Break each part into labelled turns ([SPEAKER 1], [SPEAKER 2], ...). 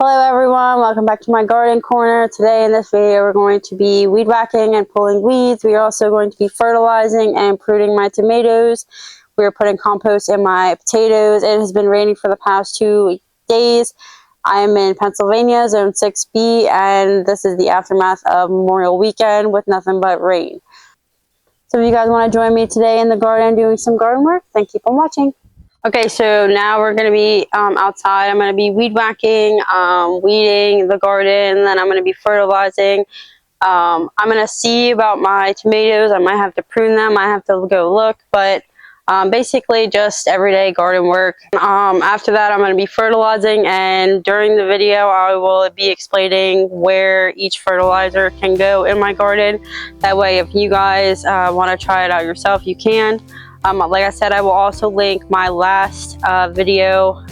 [SPEAKER 1] Hello everyone, welcome back to my garden corner. Today in this video we're going to be weed whacking and pulling weeds. We are also going to be fertilizing and pruning my tomatoes. We are putting compost in my potatoes. It has been raining for the past 2 days. I am in Pennsylvania, zone 6B, and this is the aftermath of Memorial Weekend with nothing but rain. So if you guys want to join me today in the garden doing some garden work, then keep on watching. Okay, so now we're going to be outside. I'm going to be weed whacking, weeding the garden, and then I'm going to be fertilizing. I'm going to see about my tomatoes. I might have to prune them. I have to go look, but basically just everyday garden work. After that, I'm going to be fertilizing, and during the video, I will be explaining where each fertilizer can go in my garden. That way, if you guys want to try it out yourself, you can. Like I said, I will also link my last video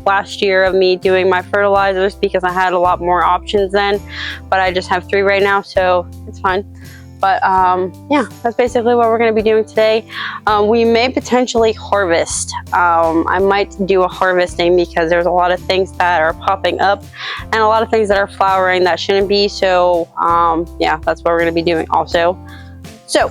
[SPEAKER 1] last year of me doing my fertilizers because I had a lot more options then, but I just have 3 right now, so it's fine. But yeah, that's basically what we're going to be doing today. We may potentially harvest. I might do a harvesting because there's a lot of things that are popping up and a lot of things that are flowering that shouldn't be. So yeah, that's what we're going to be doing also. So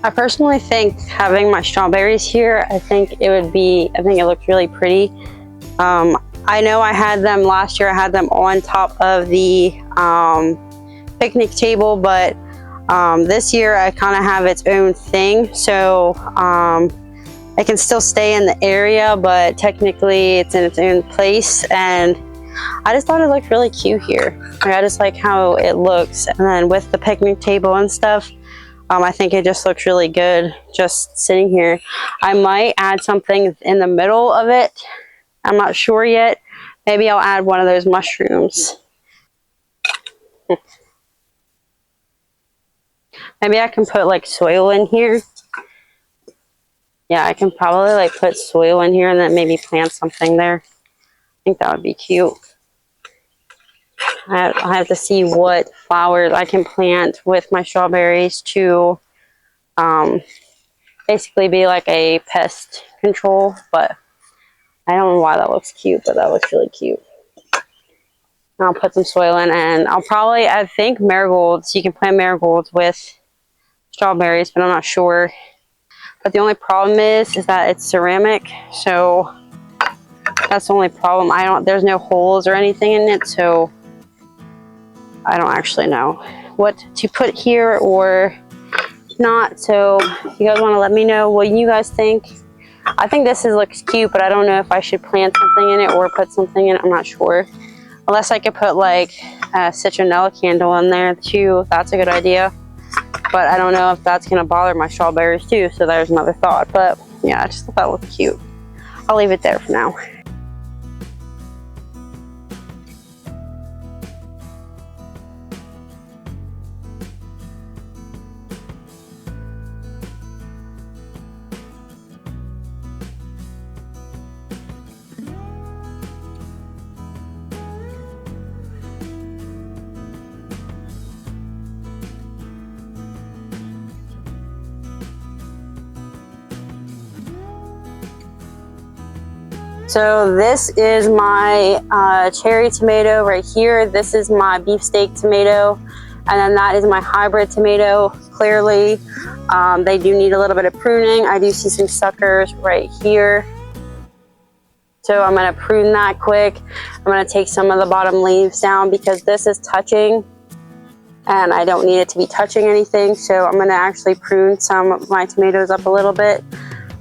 [SPEAKER 1] I personally think having my strawberries here, I think it looks really pretty. I know I had them last year, I had them on top of the picnic table, but this year I kind of have its own thing. So it can still stay in the area, but technically it's in its own place. And I just thought it looked really cute here. I just like how it looks. And then with the picnic table and stuff, I think it just looks really good just sitting here. I might add something in the middle of it. I'm not sure yet. Maybe I'll add one of those mushrooms. Maybe I can put like soil in here. Yeah, I can probably like put soil in here and then maybe plant something there. I think that would be cute. I have to see what flowers I can plant with my strawberries to basically be like a pest control, but I don't know why that looks cute, but that looks really cute. I'll put some soil in, and I think marigolds, you can plant marigolds with strawberries, but I'm not sure. But the only problem is that it's ceramic, so that's the only problem. There's no holes or anything in it, so I don't actually know what to put here or not. So if you guys want to let me know what you guys think. I think this looks cute, but I don't know if I should plant something in it or put something in it. I'm not sure. Unless I could put like a citronella candle in there too. That's a good idea. But I don't know if that's going to bother my strawberries too. So there's another thought. But yeah, I just thought that looked cute. I'll leave it there for now. So this is my cherry tomato right here. This is my beefsteak tomato. And then that is my hybrid tomato. Clearly, they do need a little bit of pruning. I do see some suckers right here. So I'm going to prune that quick. I'm going to take some of the bottom leaves down because this is touching and I don't need it to be touching anything. So I'm going to actually prune some of my tomatoes up a little bit.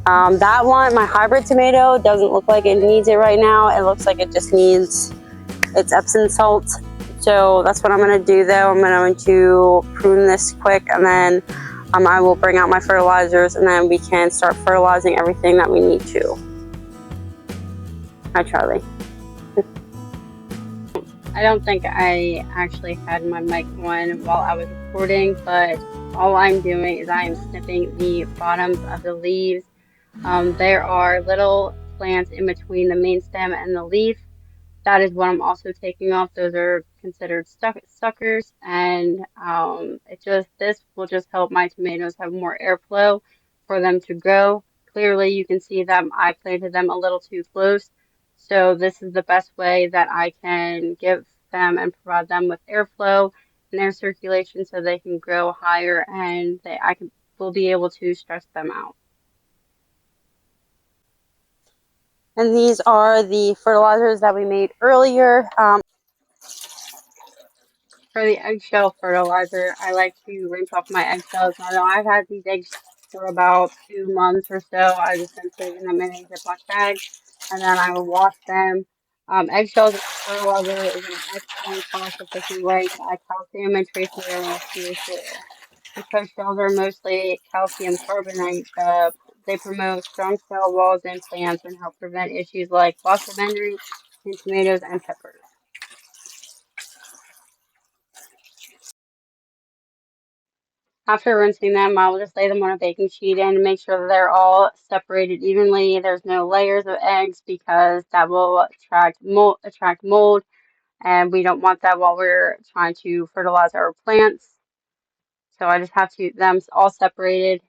[SPEAKER 1] That one, my hybrid tomato, doesn't look like it needs it right now. It looks like it just needs its Epsom salt. So that's what I'm going to do though. I'm going to prune this quick and then I will bring out my fertilizers and then we can start fertilizing everything that we need to. Hi, Charlie. I don't think I actually had my mic on while I was recording, but all I'm doing is I am snipping the bottoms of the leaves. There are little plants in between the main stem and the leaf. That is what I'm also taking off. Those are considered suckers, and this will just help my tomatoes have more airflow for them to grow. Clearly, you can see them. I planted them a little too close, so this is the best way that I can give them and provide them with airflow and air circulation, so they can grow higher, and will be able to stretch them out. And these are the fertilizers that we made earlier. For the eggshell fertilizer, I like to rinse off my eggshells. Now, I've had these eggs for about 2 months or so. I've just been saving them in a Ziploc bag, and then I will wash them. Eggshells fertilizer is an excellent cost-efficient way to add calcium and trace minerals to your soil. Because shells are mostly calcium carbonate, they promote strong cell walls in plants and help prevent issues like loss of energy in tomatoes and peppers. After rinsing them, I will just lay them on a baking sheet and make sure that they're all separated evenly. There's no layers of eggs because that will attract mold, and we don't want that while we're trying to fertilize our plants. So I just have them all separated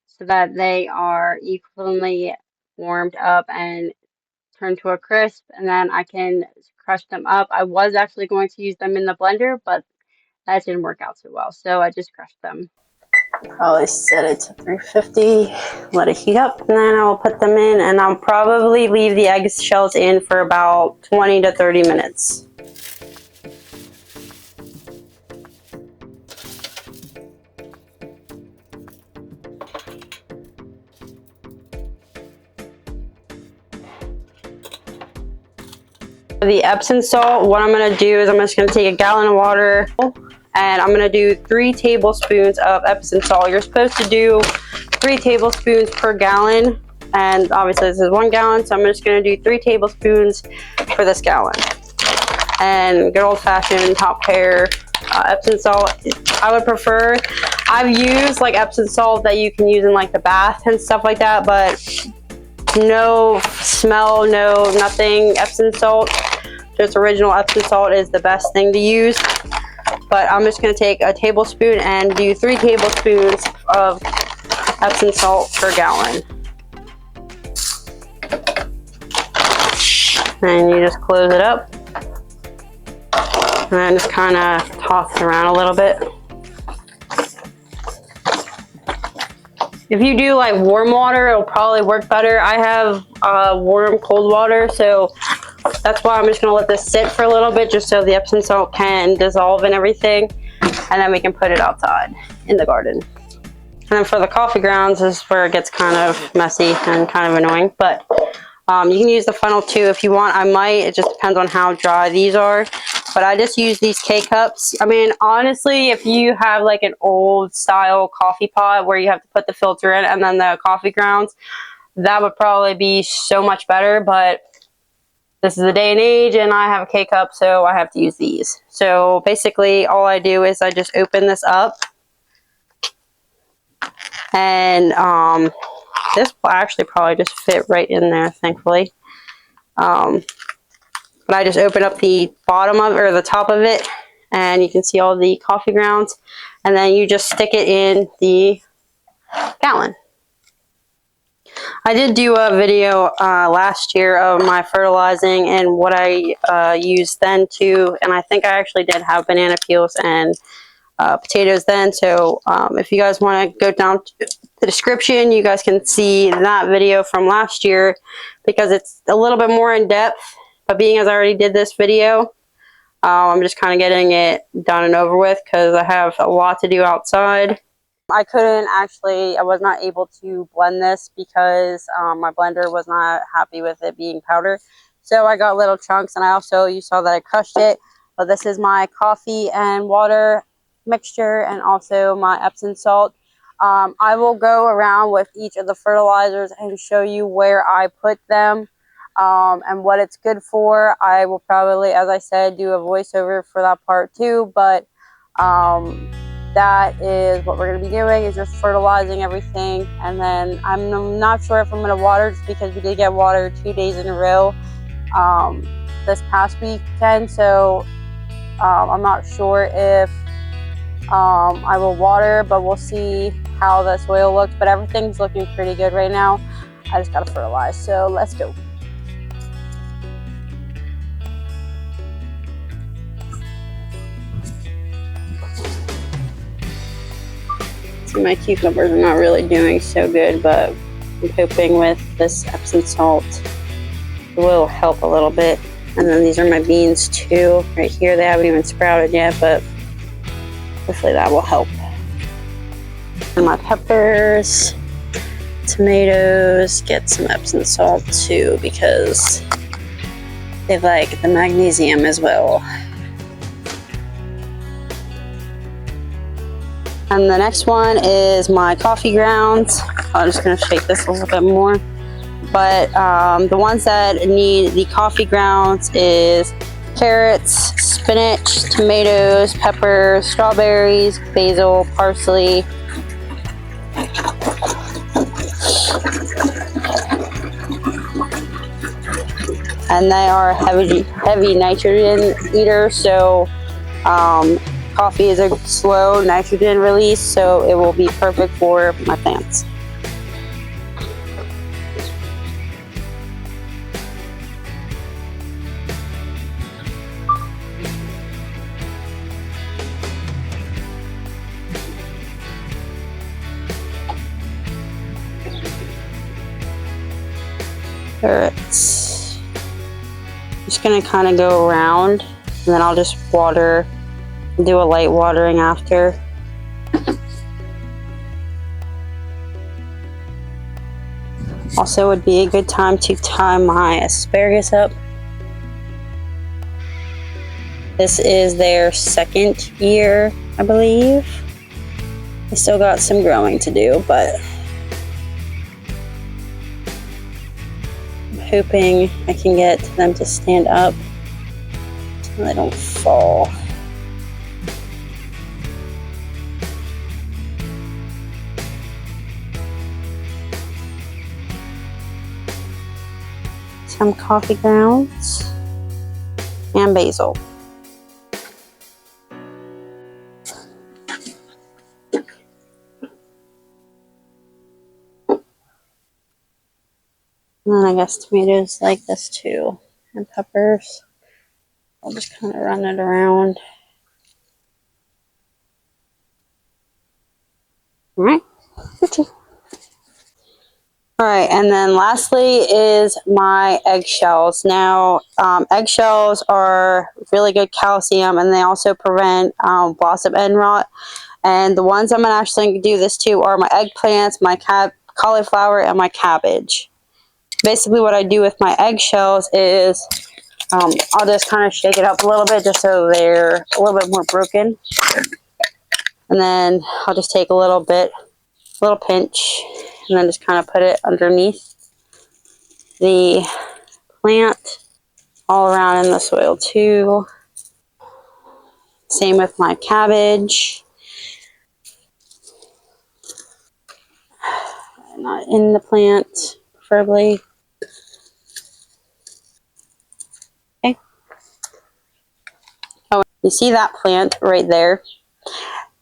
[SPEAKER 1] so that they are evenly warmed up and turned to a crisp, and then I can crush them up. I was actually going to use them in the blender, but that didn't work out so well, so I just crushed them. Probably set it to 350, let it heat up, and then I'll put them in, and I'll probably leave the eggshells in for about 20 to 30 minutes. For the Epsom salt, what I'm going to do is I'm just going to take a gallon of water and I'm going to do 3 tablespoons of Epsom salt. You're supposed to do 3 tablespoons per gallon, and obviously this is 1 gallon, so I'm just going to do 3 tablespoons for this gallon. And good old-fashioned top pair Epsom salt. I would prefer, I've used like Epsom salt that you can use in like the bath and stuff like that, but no smell, no nothing. Epsom salt, just original Epsom salt is the best thing to use. But I'm just going to take a tablespoon and do 3 tablespoons of Epsom salt per gallon. And you just close it up. And then just kind of toss it around a little bit. If you do like warm water, it'll probably work better. I have warm cold water, so that's why I'm just gonna let this sit for a little bit just so the Epsom salt can dissolve and everything, and then we can put it outside in the garden. And then for the coffee grounds, this is where it gets kind of messy and kind of annoying, but you can use the funnel too if you want. I might, it just depends on how dry these are. But I just use these K-cups. I mean, honestly, if you have like an old style coffee pot where you have to put the filter in and then the coffee grounds, that would probably be so much better. But this is the day and age, and I have a K-cup, so I have to use these. So basically, all I do is I just open this up. And this will actually probably just fit right in there, thankfully. But I just open up the bottom of it, or the top of it, and you can see all the coffee grounds, and then you just stick it in the gallon. I did do a video last year of my fertilizing and what I used then too, and I think I actually did have banana peels and potatoes then. So if you guys want to go down to the description, you guys can see that video from last year because it's a little bit more in depth. But being as I already did this video, I'm just kind of getting it done and over with because I have a lot to do outside. I was not able to blend this because my blender was not happy with it being powder. So I got little chunks, and you saw that I crushed it. But this is my coffee and water mixture and also my Epsom salt. I will go around with each of the fertilizers and show you where I put them and what it's good for. I will probably, as I said, do a voiceover for that part too, but that is what we're going to be doing, is just fertilizing everything. And then I'm not sure if I'm going to water, just because we did get water 2 days in a row this past weekend. So I'm not sure if I will water, but we'll see how the soil looks. But everything's looking pretty good right now. I just got to fertilize. So let's go. My cucumbers are not really doing so good, but I'm hoping with this Epsom salt it will help a little bit. And then these are my beans too. Right here, they haven't even sprouted yet, but hopefully that will help. And my peppers, tomatoes, get some Epsom salt too because they like the magnesium as well. And the next one is my coffee grounds. I'm just going to shake this a little bit more. But the ones that need the coffee grounds is carrots, spinach, tomatoes, peppers, strawberries, basil, parsley. And they are heavy nitrogen eaters, so coffee is a slow nitrogen release, so it will be perfect for my plants. Carrots. Just gonna kind of go around, and then I'll just water. Do a light watering after. Also would be a good time to tie my asparagus up. This is their second year, I believe. They still got some growing to do, but I'm hoping I can get them to stand up so they don't fall. Some coffee grounds and basil. And then I guess tomatoes like this too, and peppers. I'll just kind of run it around. All right. Alright, and then lastly is my eggshells. Now, eggshells are really good calcium, and they also prevent blossom end rot. And the ones I'm going to actually do this to are my eggplants, my cauliflower, and my cabbage. Basically what I do with my eggshells is I'll just kind of shake it up a little bit just so they're a little bit more broken. And then I'll just take a little pinch, and then just kind of put it underneath the plant, all around in the soil too. Same with my cabbage. Not in the plant, preferably. Okay. Oh, you see that plant right there?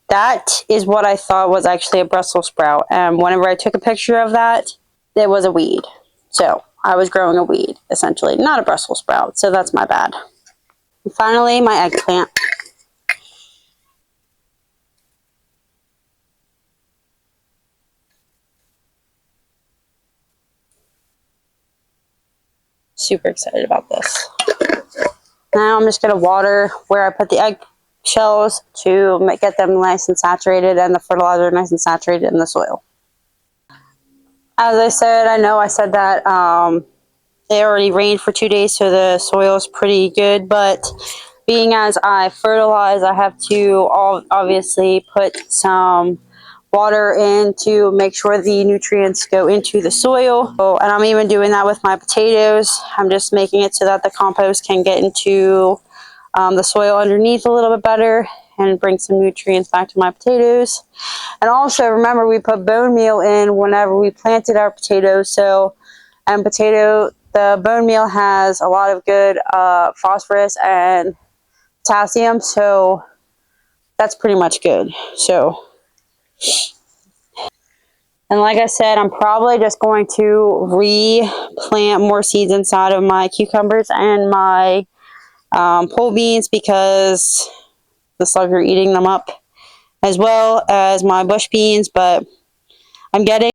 [SPEAKER 1] That is what I thought was actually a Brussels sprout. And whenever I took a picture of that, it was a weed. So I was growing a weed, essentially, not a Brussels sprout. So that's my bad. And finally, my eggplant. Super excited about this. Now I'm just going to water where I put the egg shells to get them nice and saturated and the fertilizer nice and saturated in the soil. As I said, I know I said that it already rained for 2 days, so the soil is pretty good, but being as I fertilize, I have to obviously put some water in to make sure the nutrients go into the soil. And I'm even doing that with my potatoes. I'm just making it so that the compost can get into the soil underneath a little bit better and bring some nutrients back to my potatoes. And also remember, we put bone meal in whenever we planted our potatoes. So, the bone meal has a lot of good phosphorus and potassium, so that's pretty much good. So, and like I said, I'm probably just going to replant more seeds inside of my cucumbers and my pole beans because the slugs are eating them up, as well as my bush beans. But I'm getting